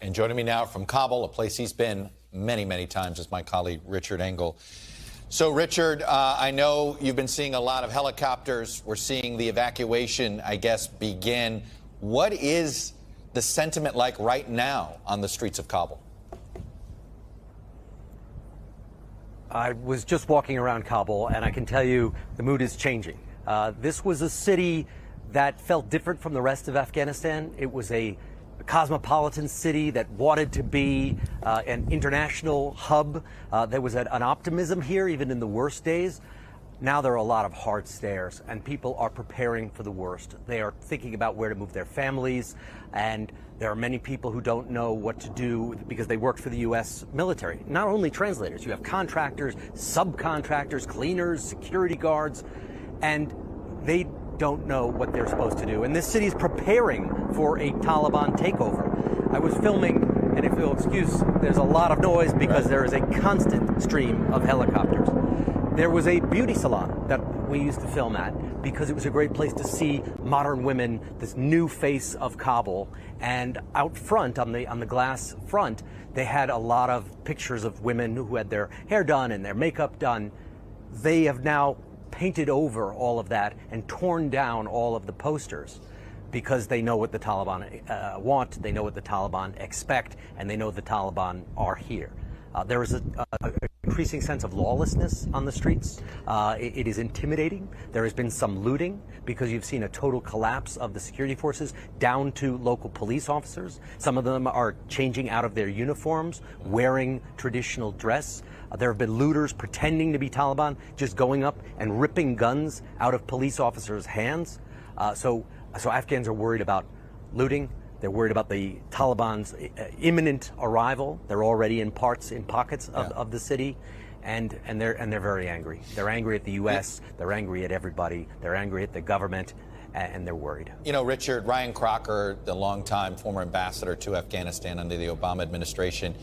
And joining me now from Kabul, a place he's been many, many times, is my colleague Richard Engel. So, Richard, I know you've been seeing a lot of helicopters. We're seeing the evacuation, I guess, begin. What is the sentiment like right now on the streets of Kabul? I was just walking around Kabul, and I can tell you the mood is changing. This was a city that felt different from the rest of Afghanistan. It was a cosmopolitan city that wanted to be an international hub. There was an optimism here, even in the worst days. Now there are a lot of hard stares, and people are preparing for the worst. They are thinking about where to move their families, and there are many people who don't know what to do because they work for the U.S. military. Not only translators, you have contractors, subcontractors, cleaners, security guards, and they don't know what they're supposed to do. And this city is preparing for a Taliban takeover. I was filming, and if you'll excuse, there's a lot of noise because there is a constant stream of helicopters. There was a beauty salon that we used to film at because it was a great place to see modern women, this new face of Kabul. And out front, on the glass front, they had a lot of pictures of women who had their hair done and their makeup done. They have now painted over all of that and torn down all of the posters because they know what the Taliban want, they know what the Taliban expect, and they know the Taliban are here. There is an increasing sense of lawlessness on the streets. It is intimidating. There has been some looting because you've seen a total collapse of the security forces down to local police officers. Some of them are changing out of their uniforms, wearing traditional dress. There have been looters pretending to be Taliban, just going up and ripping guns out of police officers' hands. So Afghans are worried about looting. They're worried about the Taliban's imminent arrival. They're already in pockets of the city, and they're very angry. They're angry at the U.S. They're angry at everybody. They're angry at the government, and they're worried. You know, Richard, Ryan Crocker, the longtime former ambassador to Afghanistan under the Obama administration,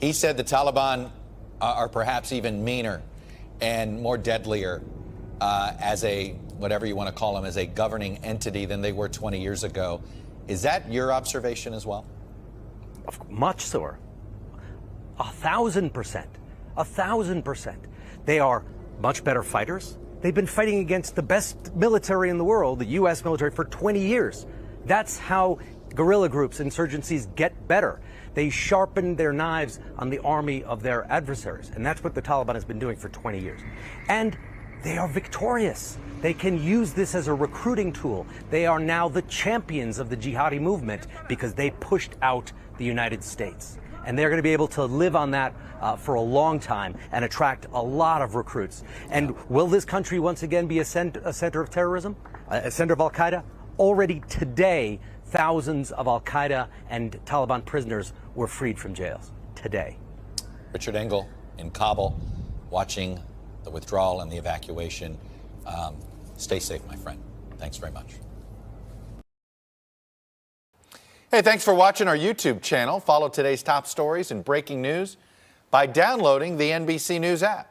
he said the Taliban are perhaps even meaner and more deadlier as a, whatever you want to call them, as a governing entity than they were 20 years ago. Is that your observation as well? Much so. 1,000%. 1,000%. They are much better fighters. They've been fighting against the best military in the world, the U.S. military, for 20 years. That's how guerrilla groups, insurgencies get better. They sharpen their knives on the army of their adversaries. And that's what the Taliban has been doing for 20 years. And they are victorious. They can use this as a recruiting tool. They are now the champions of the jihadi movement because they pushed out the United States. And they're going to be able to live on that for a long time and attract a lot of recruits. And will this country once again be a center of terrorism, a center of al-Qaeda? Already today, thousands of al-Qaeda and Taliban prisoners were freed from jails. Today. Richard Engel in Kabul, watching the withdrawal and the evacuation. Stay safe, my friend. Thanks very much. Hey, thanks for watching our YouTube channel. Follow today's top stories and breaking news by downloading the NBC News app.